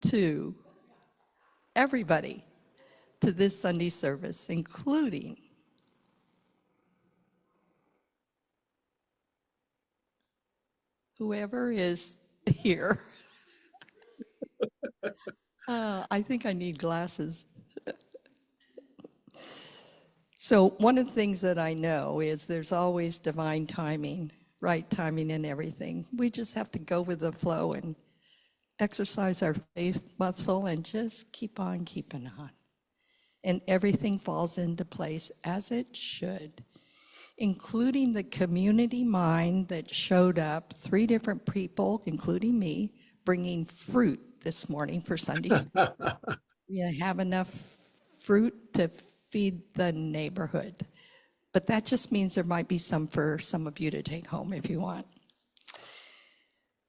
to everybody to this Sunday service, including whoever is here. I think I need glasses. So one of the things that I know is there's always divine timing, right timing in everything. We just have to go with the flow and exercise our faith muscle and just keep on keeping on. And everything falls into place as it should, including the community mind that showed up, 3 different people, including me, bringing fruit this morning for Sunday. We have enough fruit to feed the neighborhood. But that just means there might be some for some of you to take home if you want.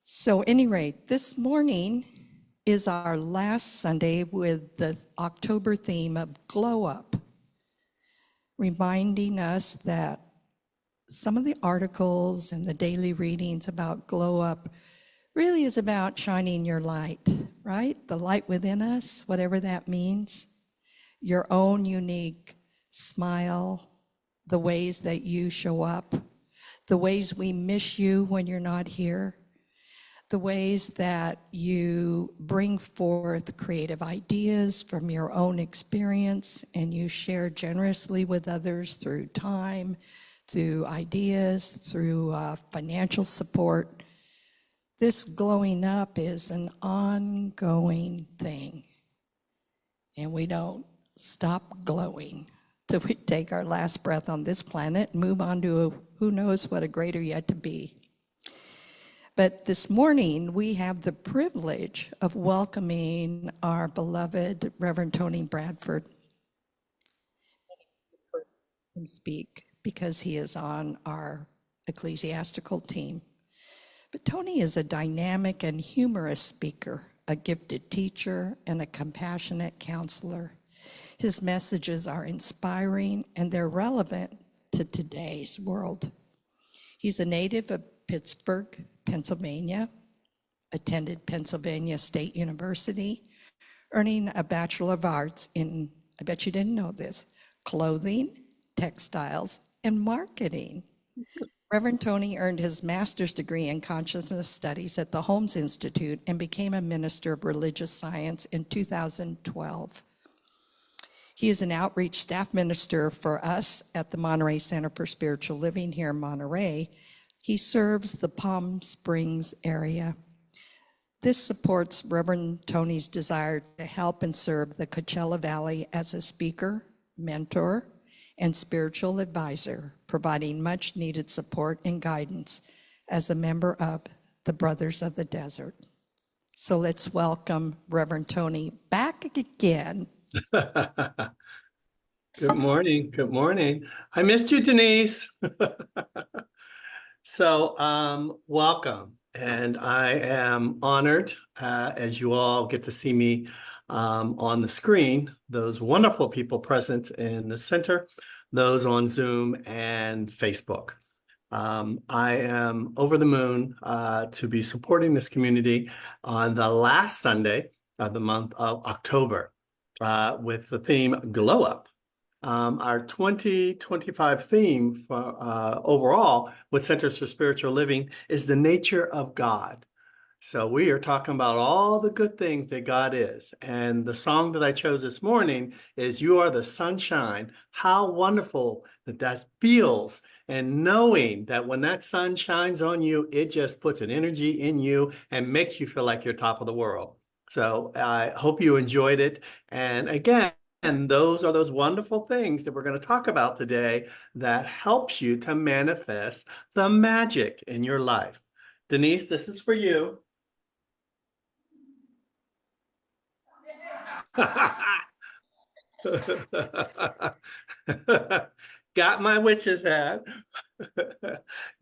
So at any rate, this morning is our last Sunday with the October theme of Glow Up, reminding us that some of the articles and the daily readings about Glow Up really is about shining your light, right? The light within us, whatever that means. Your own unique smile, the ways that you show up, the ways we miss you when you're not here, the ways that you bring forth creative ideas from your own experience and you share generously with others through time, through ideas, through financial support. This glowing up is an ongoing thing, and we don't stop glowing till we take our last breath on this planet and move on to who knows what a greater yet to be. But this morning, we have the privilege of welcoming our beloved Reverend Tony Bradford. Heard him speak because he is on our ecclesiastical team. But Tony is a dynamic and humorous speaker, a gifted teacher, and a compassionate counselor. His messages are inspiring and they're relevant to today's world. He's a native of Pittsburgh, Pennsylvania, attended Pennsylvania State University, earning a Bachelor of Arts in, I bet you didn't know this, clothing, textiles, and marketing. Reverend Tony earned his master's degree in consciousness studies at the Holmes Institute and became a minister of religious science in 2012. He is an outreach staff minister for us at the Monterey Center for Spiritual Living here in Monterey. He serves the Palm Springs area. This supports Reverend Tony's desire to help and serve the Coachella Valley as a speaker, mentor, and spiritual advisor, providing much needed support and guidance as a member of the Brothers of the Desert. So let's welcome Reverend Tony back again. Good morning. Good morning. I missed you, Denise. So, welcome. And I am honored as you all get to see me on the screen, those wonderful people present in the center, those on Zoom and Facebook. I am over the moon to be supporting this community on the last Sunday of the month of October with the theme Glow Up. Our 2025 theme for overall with Centers for Spiritual Living is the nature of God. So we are talking about all the good things that God is. And the song that I chose this morning is You Are the Sunshine. How wonderful that feels. And knowing that when that sun shines on you, it just puts an energy in you and makes you feel like you're top of the world. So I hope you enjoyed it. And again, those are those wonderful things that we're going to talk about today that helps you to manifest the magic in your life. Denise, this is for you. Got my witch's hat.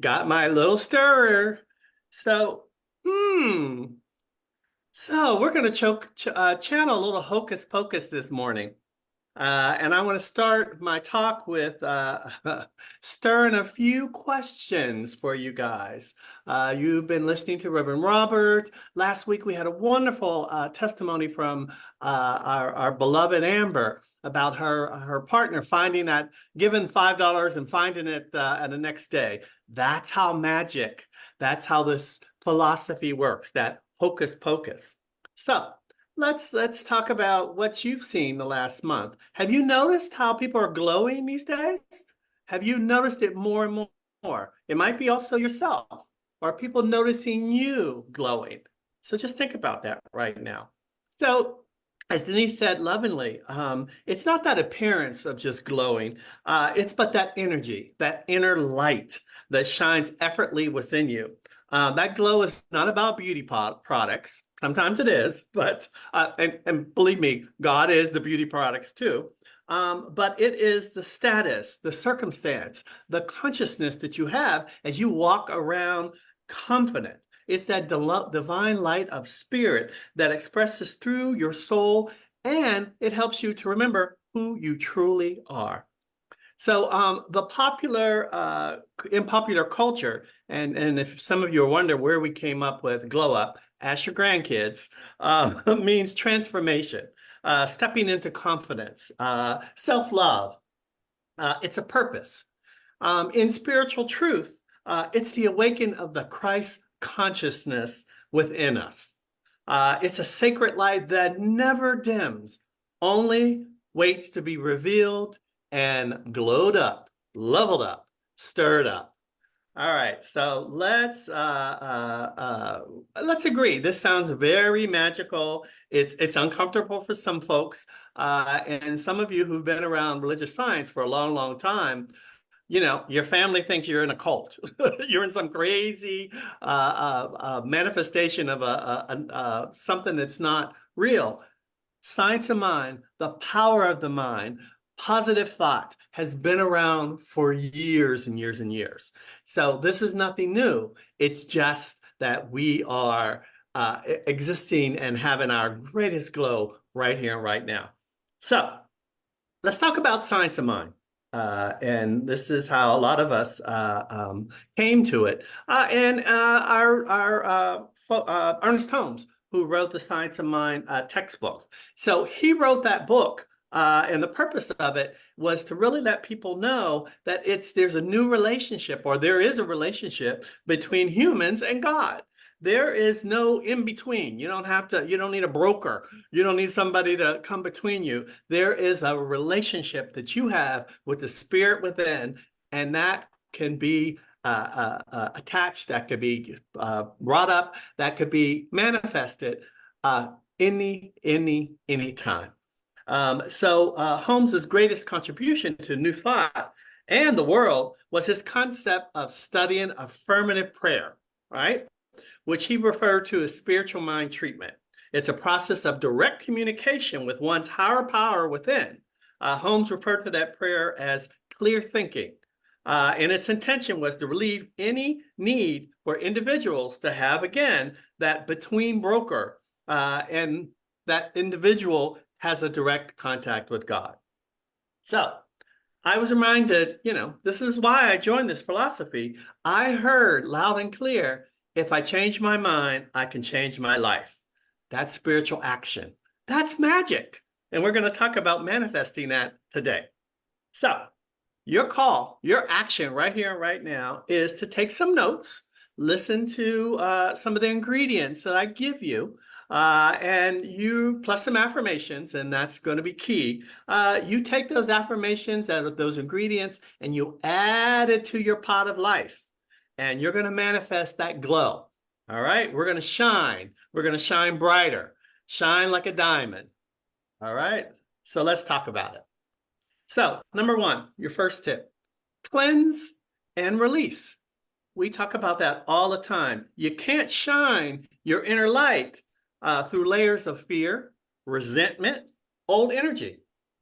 Got my little stirrer. So we're going to channel a little hocus pocus this morning. And I want to start my talk with stirring a few questions for you guys. You've been listening to Reverend Robert. Last week we had a wonderful testimony from our beloved Amber about her partner finding that, given $5 and finding it the next day. That's how magic, that's how this philosophy works, that hocus pocus. So let's talk about what you've seen the last month. Have you noticed how people are glowing these days? Have you noticed it more and more? It might be also yourself. Or people noticing you glowing? So just think about that right now. So as Denise said lovingly, it's not that appearance of just glowing. It's but that energy, that inner light that shines effortlessly within you. That glow is not about beauty products. Sometimes it is, but and believe me, God is the beauty products too. But it is the status, the circumstance, the consciousness that you have as you walk around confident. It's that divine light of spirit that expresses through your soul, and it helps you to remember who you truly are. So the in popular culture, and if some of you wonder where we came up with glow up, ask your grandkids, means transformation, stepping into confidence, self-love. It's a purpose. In spiritual truth, it's the awakening of the Christ consciousness within us. It's a sacred light that never dims, only waits to be revealed and glowed up, leveled up, stirred up. All right, so let's agree. This sounds very magical. It's uncomfortable for some folks, and some of you who've been around religious science for a long, long time, you know, your family thinks you're in a cult. You're in some crazy manifestation of something that's not real. Science of mind, the power of the mind, positive thought has been around for years and years and years. So this is nothing new. It's just that we are existing and having our greatest glow right here and right now. So let's talk about science of mind. And this is how a lot of us came to it. And our Ernest Holmes, who wrote the Science of Mind textbook. So he wrote that book, and the purpose of it was to really let people know that there's a new relationship, or there is a relationship between humans and God. There is no in between. You don't need a broker. You don't need somebody to come between you. There is a relationship that you have with the spirit within, and that can be attached, that could be brought up, that could be manifested any time. So Holmes's greatest contribution to New Thought and the world was his concept of studying affirmative prayer, right? Which he referred to as spiritual mind treatment. It's a process of direct communication with one's higher power within. Holmes referred to that prayer as clear thinking. And its intention was to relieve any need for individuals to have, again, that between broker, and that individual has a direct contact with God. So I was reminded, this is why I joined this philosophy. I heard loud and clear, if I change my mind, I can change my life. That's spiritual action. That's magic. And we're going to talk about manifesting that today. So your call, your action right here and right now is to take some notes, listen to some of the ingredients that I give you, and you plus some affirmations, and that's going to be key. You take those affirmations, those ingredients, and you add it to your pot of life, and you're going to manifest that glow. All right, we're going to shine. We're going to shine brighter, shine like a diamond. All right, so let's talk about it. So, number one, your first tip, cleanse and release. We talk about that all the time. You can't shine your inner light through layers of fear, resentment, old energy.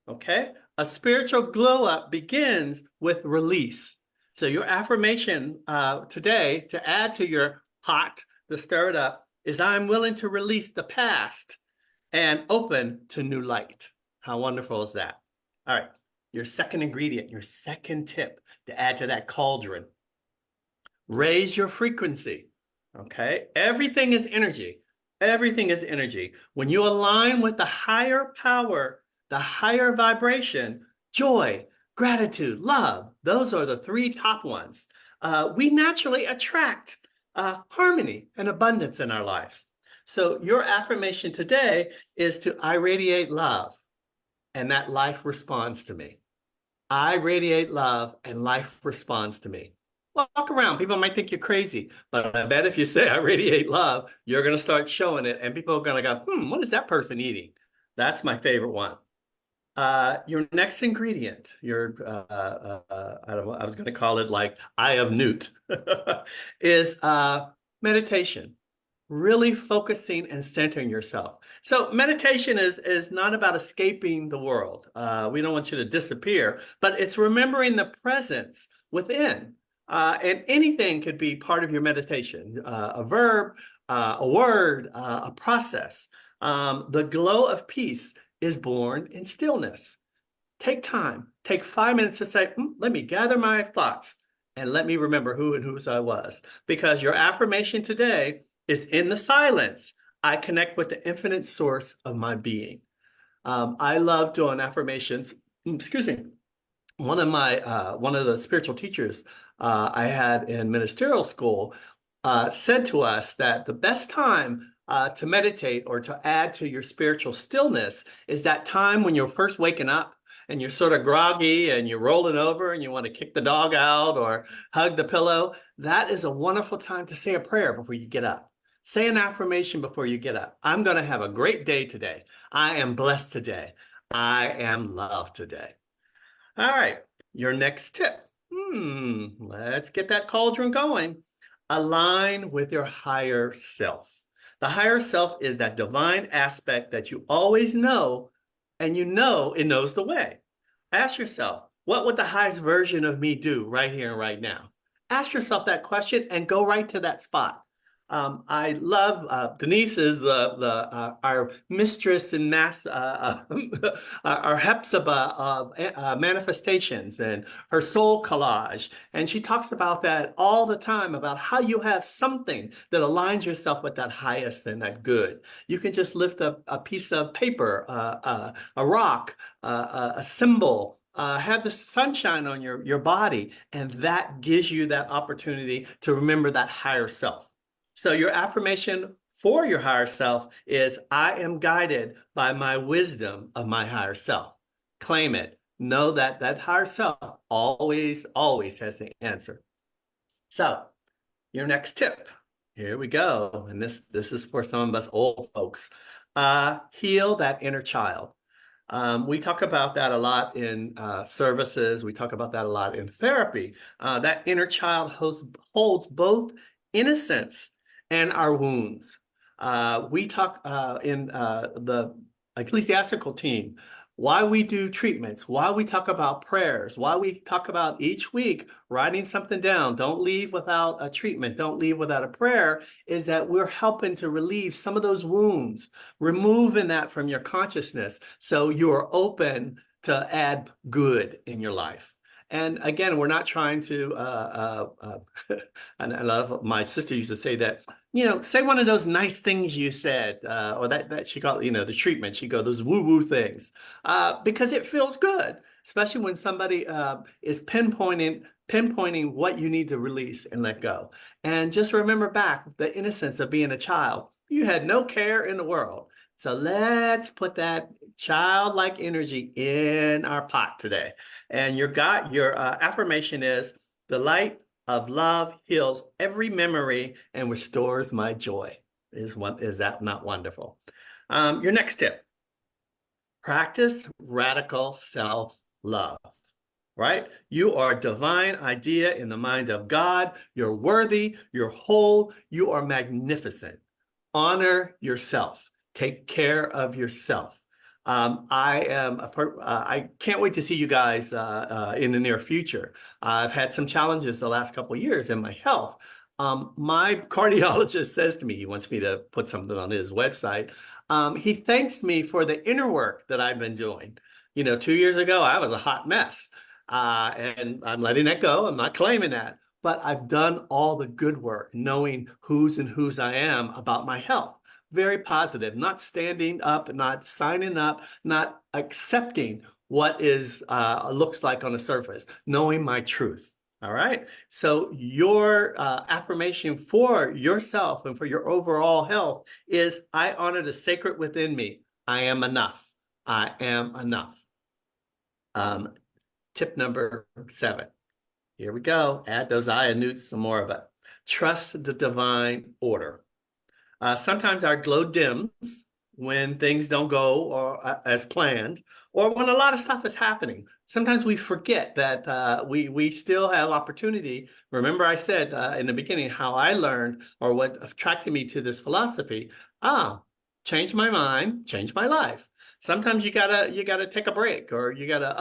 Okay? A spiritual glow up begins with release. So your affirmation today to add to your pot to stir it up is I'm willing to release the past and open to new light. How wonderful is that? All right. Your second ingredient, your second tip to add to that cauldron. Raise your frequency. Okay. Everything is energy. Everything is energy. When you align with the higher power, the higher vibration, joy, gratitude, love, those are the three top ones. We naturally attract harmony and abundance in our lives. So your affirmation today is to I radiate love, and that life responds to me. I radiate love and life responds to me. Walk around. People might think you're crazy, but I bet if you say I radiate love, you're going to start showing it and people are going to go, what is that person eating? That's my favorite one. Your next ingredient, I don't know, I was going to call it like Eye of Newt, is meditation, really focusing and centering yourself. So meditation is not about escaping the world. We don't want you to disappear, but it's remembering the presence within. And anything could be part of your meditation, a verb, a word, a process. The glow of peace is born in stillness. Take time, take 5 minutes to say, let me gather my thoughts and let me remember who and whose I was. Because your affirmation today is in the silence. I connect with the infinite source of my being. I love doing affirmations. Excuse me. One of the spiritual teachers I had in ministerial school said to us that the best time to meditate or to add to your spiritual stillness is that time when you're first waking up and you're sort of groggy and you're rolling over and you want to kick the dog out or hug the pillow. That is a wonderful time to say a prayer before you get up. Say an affirmation before you get up. I'm going to have a great day today. I am blessed today. I am loved today. All right, your next tip. Let's get that cauldron going. Align with your higher self. The higher self is that divine aspect that you always know, and you know it knows the way. Ask yourself, what would the highest version of me do right here and right now? Ask yourself that question and go right to that spot. I love Denise is our mistress in our Hepzibah of manifestations and her soul collage, and she talks about that all the time about how you have something that aligns yourself with that highest and that good. You can just lift up a piece of paper, a rock, a symbol. Have the sunshine on your body, and that gives you that opportunity to remember that higher self. So your affirmation for your higher self is, I am guided by my wisdom of my higher self. Claim it. Know that that higher self always, always has the answer. So your next tip, here we go. And this is for some of us old folks. Heal that inner child. We talk about that a lot in services. We talk about that a lot in therapy. That inner child holds both innocence and our wounds. We talk in the ecclesiastical team why we do treatments, why we talk about prayers, why we talk about each week writing something down. Don't leave without a treatment. Don't leave without a prayer, is that we're helping to relieve some of those wounds, removing that from your consciousness so you're open to add good in your life. And again, we're not trying to, and I love, my sister used to say that, say one of those nice things you said, or that she called, the treatment, she go, those woo-woo things, because it feels good, especially when somebody is pinpointing what you need to release and let go. And just remember back the innocence of being a child. You had no care in the world. So let's put that childlike energy in our pot today. And your affirmation is, the light of love heals every memory and restores my joy. Is that not wonderful? Your next tip, practice radical self-love. Right? You are a divine idea in the mind of God. You're worthy, you're whole, you are magnificent. Honor yourself. Take care of yourself. I can't wait to see you guys in the near future. I've had some challenges the last couple of years in my health. My cardiologist says to me, he wants me to put something on his website. He thanks me for the inner work that I've been doing. 2 years ago, I was a hot mess. And I'm letting that go. I'm not claiming that. But I've done all the good work, knowing whose I am about my health. Very positive, not standing up, not signing up, not accepting what is looks like on the surface, knowing my truth. All right. So your affirmation for yourself and for your overall health is I honor the sacred within me. I am enough. I am enough. Um, Tip number 7. Here we go. Add those I and newts, some more of it. Trust the divine order. Sometimes our glow dims when things don't go as planned, or when a lot of stuff is happening. Sometimes we forget that we still have opportunity. Remember, I said in the beginning how I learned, or what attracted me to this philosophy. Change my mind, change my life. Sometimes you gotta take a break, or you gotta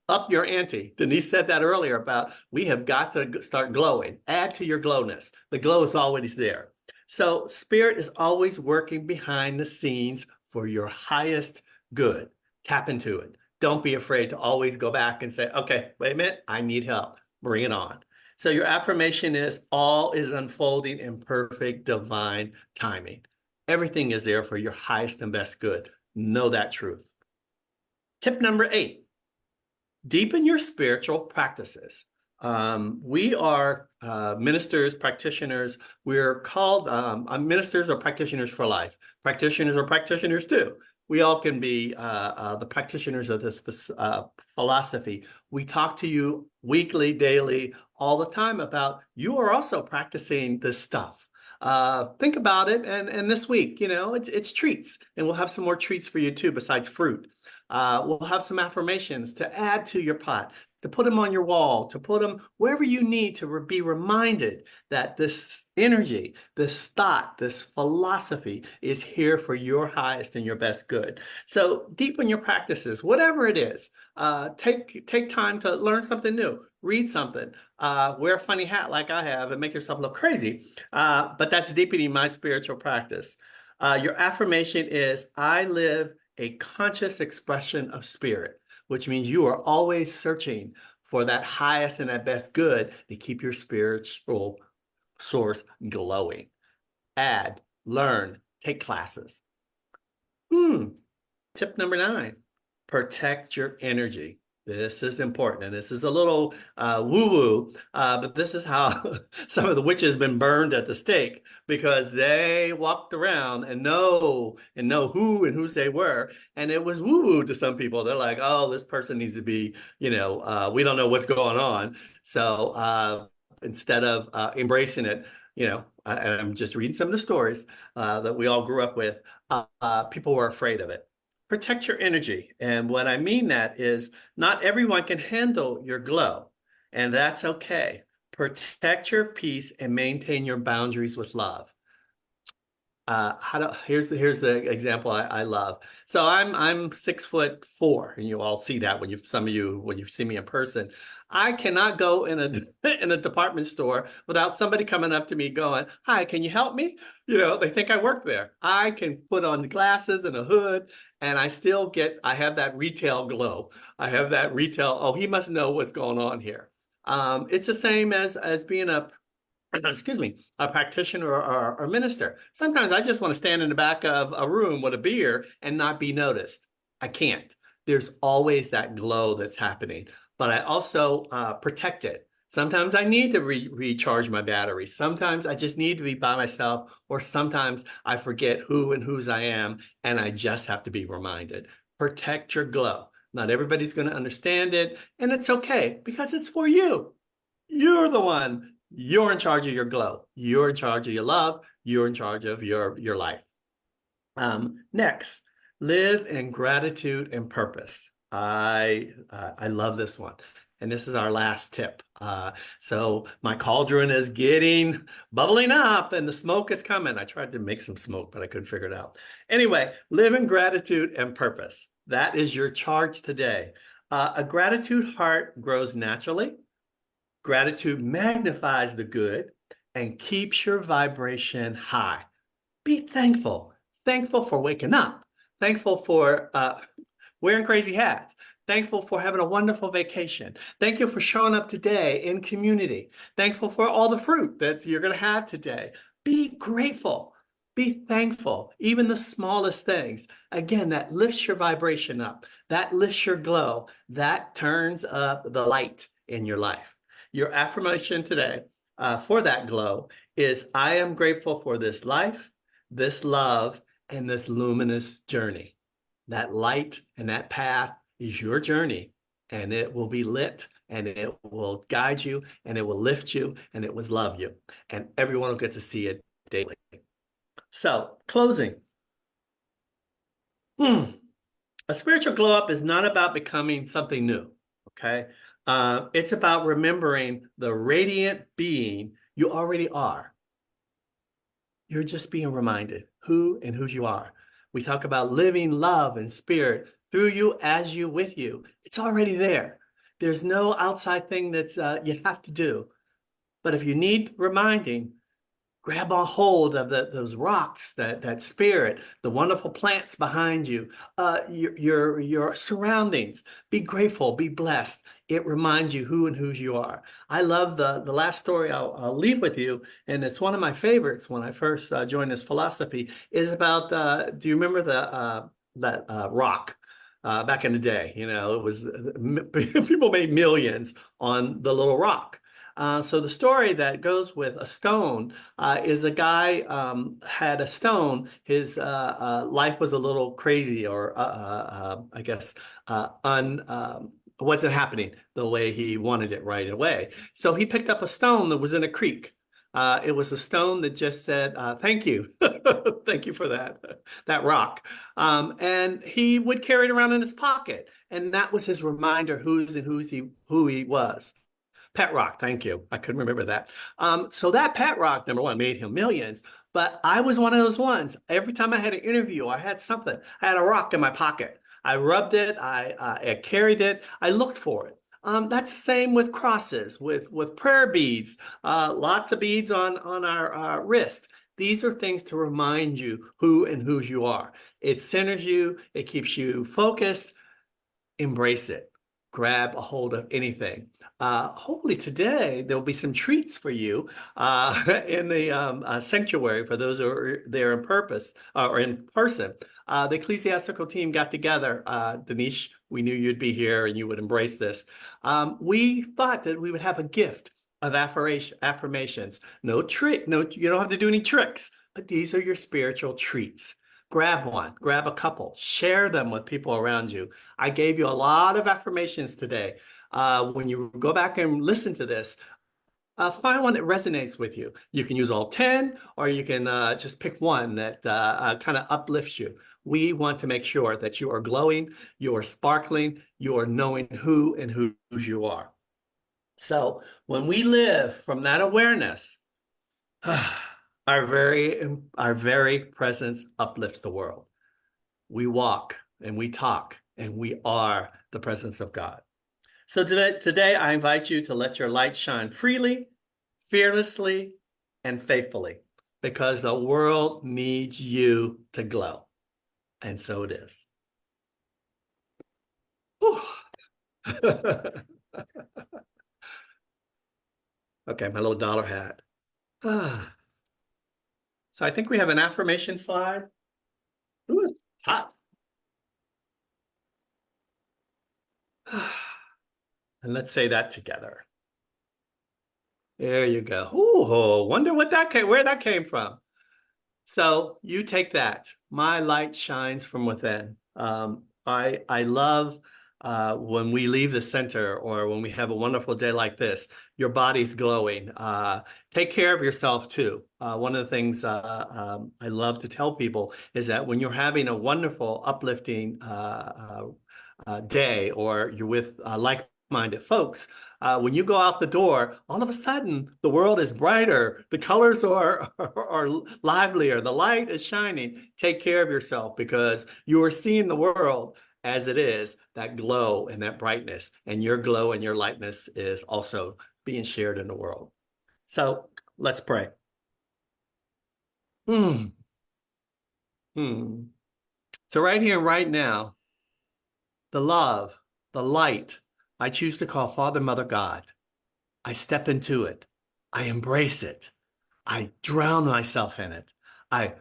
up your ante. Denise said that earlier about we have got to start glowing. Add to your glowness. The glow is always there. So spirit is always working behind the scenes for your highest good. Tap into it. Don't be afraid to always go back and say, okay, wait a minute, I need help. Bring it on. So your affirmation is all is unfolding in perfect divine timing. Everything is there for your highest and best good. Know that truth. Tip number 8, deepen your spiritual practices. We are ministers, practitioners. We're called ministers or practitioners for life. Practitioners are practitioners too. We all can be the practitioners of this philosophy. We talk to you weekly, daily, all the time about you are also practicing this stuff. Think about it, and this week, it's treats, and we'll have some more treats for you too, besides fruit. We'll have some affirmations to add to your pot, to put them on your wall, to put them wherever you need to be reminded that this energy, this thought, this philosophy is here for your highest and your best good. So deepen your practices, whatever it is. Take time to learn something new, read something, wear a funny hat like I have and make yourself look crazy. But that's deepening my spiritual practice. Your affirmation is, I live a conscious expression of spirit, which means you are always searching for that highest and that best good to keep your spiritual source glowing. Add, learn, take classes. Tip number 9, protect your energy. This is important, and this is a little woo-woo, but this is how some of the witches been burned at the stake, because they walked around and know who and whose they were, and it was woo-woo to some people. They're like, oh, this person needs to be, we don't know what's going on. So instead of embracing it, I'm just reading some of the stories that we all grew up with. People were afraid of it. Protect your energy. And what I mean that is not everyone can handle your glow, and that's okay. Protect your peace and maintain your boundaries with love. Here's the example I love. So I'm 6'4", and you all see that when you see me in person. I cannot go in a in a department store without somebody coming up to me going, "Hi, can you help me?" They think I work there. I can put on the glasses and a hood, and I have that retail glow. I have that retail, oh, he must know what's going on here. It's the same as being excuse me, a practitioner or minister. Sometimes I just want to stand in the back of a room with a beer and not be noticed. I can't. There's always that glow that's happening, but I also protect it. Sometimes I need to recharge my battery. Sometimes I just need to be by myself, or sometimes I forget who and whose I am, and I just have to be reminded. Protect your glow. Not everybody's going to understand it, and it's okay because it's for you. You're the one. You're in charge of your glow. You're in charge of your love. You're in charge of your life. Next, live in gratitude and purpose. I love this one. And this is our last tip. So my cauldron is bubbling up, and the smoke is coming. I tried to make some smoke, but I couldn't figure it out. Anyway, live in gratitude and purpose. That is your charge today. A gratitude heart grows naturally. Gratitude magnifies the good and keeps your vibration high. Be thankful. Thankful for waking up. Thankful for wearing crazy hats. Thankful for having a wonderful vacation. Thank you for showing up today in community. Thankful for all the fruit that you're going to have today. Be grateful. Be thankful. Even the smallest things. Again, that lifts your vibration up. That lifts your glow. That turns up the light in your life. Your affirmation today for that glow is I am grateful for this life, this love, and this luminous journey. That light and that path is your journey, and it will be lit, and it will guide you, and it will lift you, and it will love you, and everyone will get to see it daily. So, closing. A spiritual glow up is not about becoming something new, okay? It's about remembering the radiant being you already are. You're just being reminded who and whose you are. We talk about living love and spirit through you, as you, with you. It's already there. There's no outside thing that you have to do. But if you need reminding, grab a hold of those rocks, that spirit, the wonderful plants behind you, your surroundings. Be grateful, be blessed. It reminds you who and whose you are. I love the last story I'll leave with you, and it's one of my favorites when I first joined this philosophy, is about, do you remember that rock? Back in the day, it was people made millions on the little rock. So the story that goes with a stone is a guy had a stone. His life was a little crazy, or I guess wasn't happening the way he wanted it right away. So he picked up a stone that was in a creek. It was a stone that just said, "Thank you, thank you for that rock," and he would carry it around in his pocket, and that was his reminder who he was. Pet rock, thank you. I couldn't remember that. So that pet rock, number one, made him millions. But I was one of those ones. Every time I had an interview, I had something. I had a rock in my pocket. I rubbed it. I carried it. I looked for it. That's the same with crosses, with prayer beads. Lots of beads on our wrist. These are things to remind you who and whose you are. It centers you. It keeps you focused. Embrace it. Grab a hold of anything. Hopefully today there'll be some treats for you in the sanctuary for those who are there in purpose or in person. The ecclesiastical team got together. Denise, we knew you'd be here and you would embrace this. We thought that we would have a gift of affirmations. No trick, no, you don't have to do any tricks, but these are your spiritual treats. Grab one, grab a couple, share them with people around you. I gave you a lot of affirmations today. When you go back and listen to this, find one that resonates with you. You can use all 10, or you can just pick one that kind of uplifts you. We want to make sure that you are glowing, you are sparkling, you are knowing who and whose you are. So when we live from that awareness, our very presence uplifts the world. We walk and we talk and we are the presence of God. So today I invite you to let your light shine freely, fearlessly, and faithfully, because the world needs you to glow. And so it is. Okay, my little dollar hat. So I think we have an affirmation slide. Ooh, it's hot. And let's say that together. There you go. Ooh, wonder where that came from. So you take that. My light shines from within. I love when we leave the center or when we have a wonderful day like this, your body's glowing. Take care of yourself too. One of the things I love to tell people is that when you're having a wonderful, uplifting day, or you're with like-minded folks, when you go out the door, all of a sudden the world is brighter, the colors are livelier, the light is shining. Take care of yourself, because you are seeing the world as it is, that glow and that brightness, and your glow and your lightness is also being shared in the world. So let's pray. Hmm. Hmm. So right here, right now, the love, the light, I choose to call Father, Mother, God. I step into it. I embrace it. I drown myself in it. I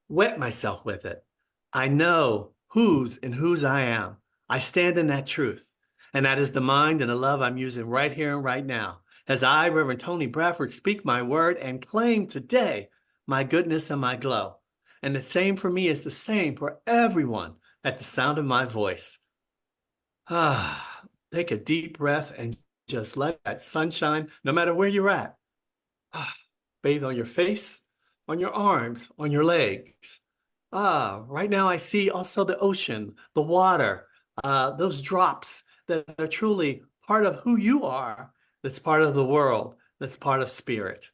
wet myself with it. I know whose I am. I stand in that truth. And that is the mind and the love I'm using right here and right now. As I, Reverend Tony Bradford, speak my word and claim today my goodness and my glow. And the same for me is the same for everyone at the sound of my voice. Ah, take a deep breath and just let that sunshine, no matter where you're at, bathe on your face, on your arms, on your legs. Right now I see also the ocean, the water, those drops that are truly part of who you are, that's part of the world, that's part of spirit.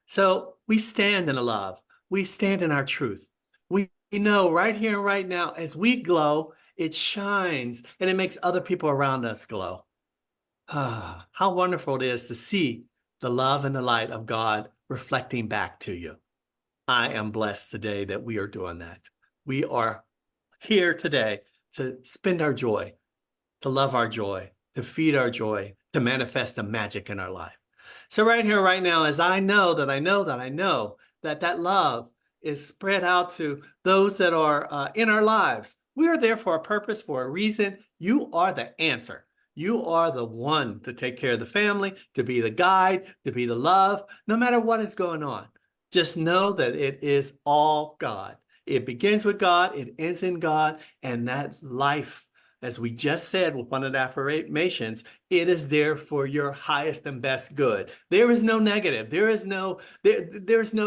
So we stand in love. We stand in our truth. We know right here and right now, as we glow, it shines and it makes other people around us glow. How wonderful it is to see the love and the light of God reflecting back to you. I am blessed today that we are doing that. We are here today to spend our joy, to love our joy, to feed our joy, to manifest the magic in our life. So right here, right now, as I know that I know that I know that that love is spread out to those that are in our lives. We are there for a purpose, for a reason. You are the answer. You are the one to take care of the family, to be the guide, to be the love, no matter what is going on. Just know that it is all God. It begins with God, it ends in God, and that life, as we just said with one of the affirmations, it is there for your highest and best good. There is no negative. There's no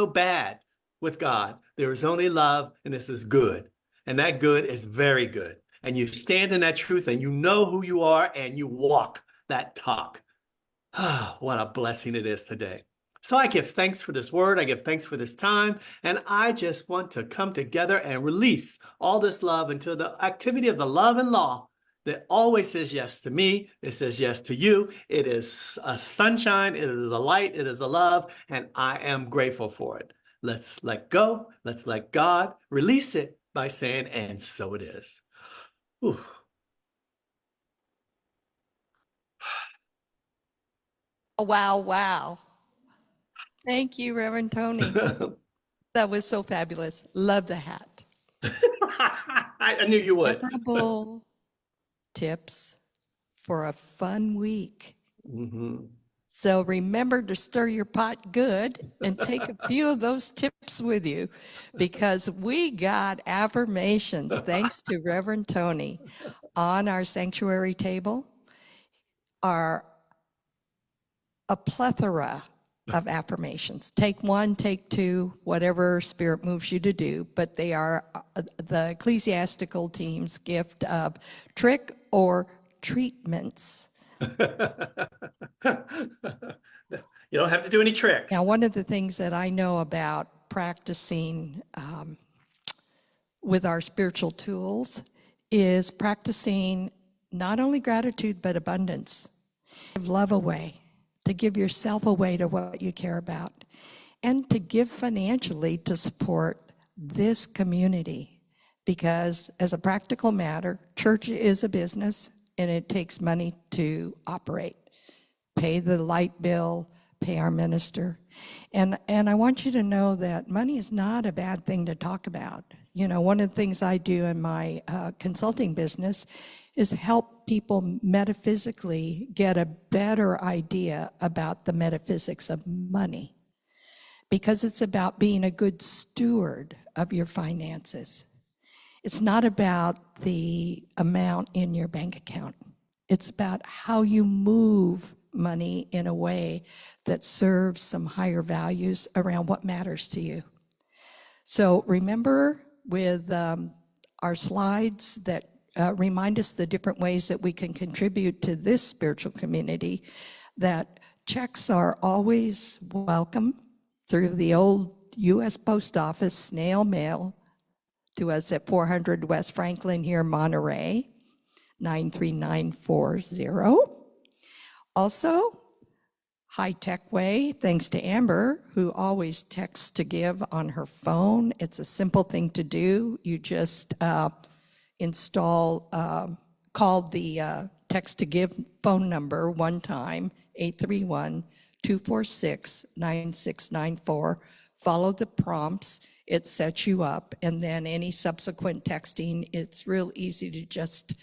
bad with God. There is only love, and this is good. And that good is very good. And you stand in that truth, and you know who you are, and you walk that talk. What a blessing it is today. So I give thanks for this word. I give thanks for this time. And I just want to come together and release all this love into the activity of the love and law that always says yes to me. It says yes to you. It is a sunshine. It is a light. It is a love. And I am grateful for it. Let's let go. Let's let God release it by saying, and so it is. Whew. Wow, wow. Thank you, Reverend Tony. That was so fabulous. Love the hat. I knew you would. Memorable tips for a fun week. Mhm. So remember to stir your pot good and take a few of those tips with you, because we got affirmations, thanks to Reverend Tony, on our sanctuary table are a plethora of affirmations. Take one, take two, whatever spirit moves you to do, but they are the ecclesiastical team's gift of trick or treatments. You don't have to do any tricks. Now, one of the things that I know about practicing with our spiritual tools is practicing not only gratitude, but abundance. Give love away, to give yourself away to what you care about, and to give financially to support this community. Because as a practical matter, church is a business and it takes money to operate. Pay the light bill, pay our minister. And I want you to know that money is not a bad thing to talk about. You know, one of the things I do in my consulting business is help people metaphysically get a better idea about the metaphysics of money, because it's about being a good steward of your finances. It's not about the amount in your bank account. It's about how you move money in a way that serves some higher values around what matters to you. So remember with our slides that remind us the different ways that we can contribute to this spiritual community, that checks are always welcome through the old U.S. Post Office snail mail to us at 400 West Franklin here, Monterey, 93940. Also, high-tech way, thanks to Amber, who always texts to give on her phone. It's a simple thing to do. You just install, call the text to give phone number one time, 831-246-9694. Follow the prompts. It sets you up. And then any subsequent texting, it's real easy to just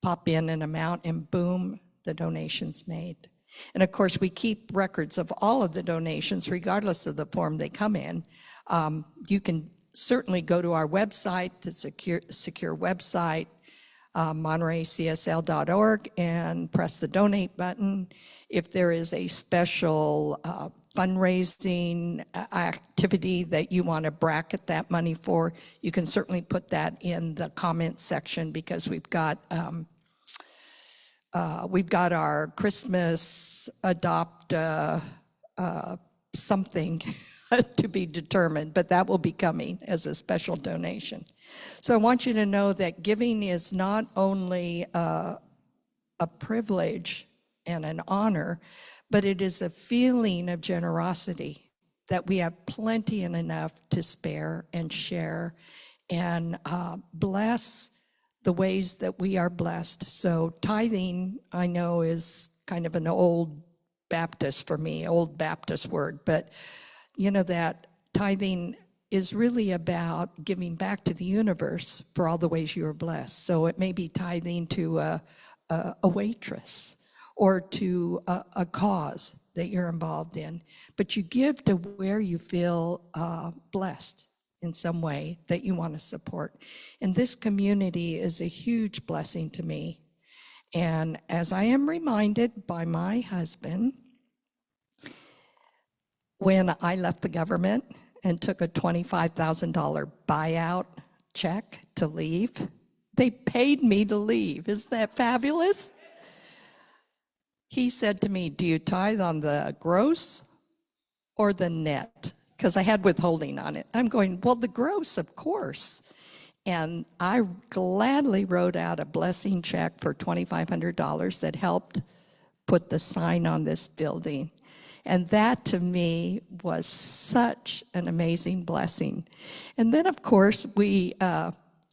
pop in an amount and boom, the donation's made. And of course, we keep records of all of the donations, regardless of the form they come in. You can certainly go to our website, the secure website, montereycsl.org, and press the donate button. If there is a special fundraising activity that you want to bracket that money for, you can certainly put that in the comment section, because we've got our Christmas adopt something to be determined, but that will be coming as a special donation. So I want you to know that giving is not only a privilege and an honor, but it is a feeling of generosity, that we have plenty and enough to spare and share and bless the ways that we are blessed. So tithing, I know, is kind of an old Baptist for me, old Baptist word, but you know that tithing is really about giving back to the universe for all the ways you are blessed. So it may be tithing to a waitress or to a cause that you're involved in, but you give to where you feel blessed in some way that you want to support. And this community is a huge blessing to me. And as I am reminded by my husband, when I left the government and took a $25,000 buyout check to leave, they paid me to leave. Isn't that fabulous? He said to me, do you tithe on the gross or the net? Because I had withholding on it. I'm going, well, the gross, of course. And I gladly wrote out a blessing check for $2,500 that helped put the sign on this building. And that to me was such an amazing blessing. And then, of course, we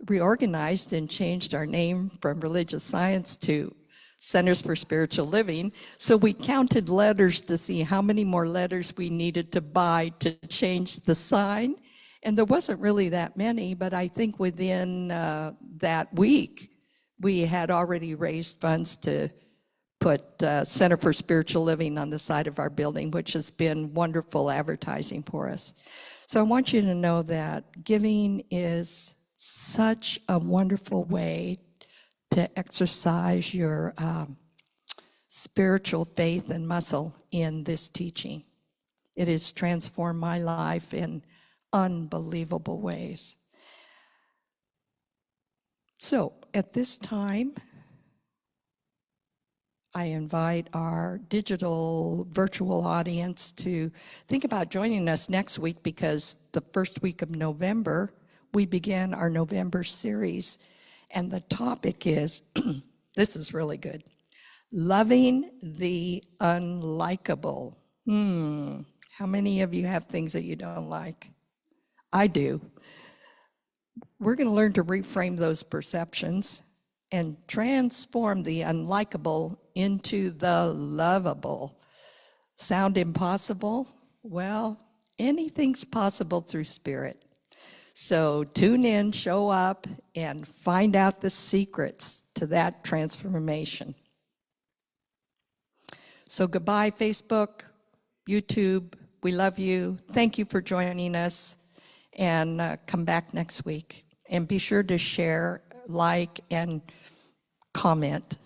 reorganized and changed our name from Religious Science to Centers for Spiritual Living. So we counted letters to see how many more letters we needed to buy to change the sign. And there wasn't really that many, but I think within that week, we had already raised funds to put Center for Spiritual Living on the side of our building, which has been wonderful advertising for us. So I want you to know that giving is such a wonderful way to exercise your spiritual faith and muscle in this teaching. It has transformed my life in unbelievable ways. So at this time, I invite our digital virtual audience to think about joining us next week, because the first week of November, we begin our November series. And the topic is, this is really good, loving the unlikable. How many of you have things that you don't like? I do. We're going to learn to reframe those perceptions and transform the unlikable into the lovable. Sound impossible? Well, anything's possible through spirit. So tune in, show up, and find out the secrets to that transformation. So goodbye, Facebook, YouTube. We love you. Thank you for joining us, and come back next week. And be sure to share, like, and comment.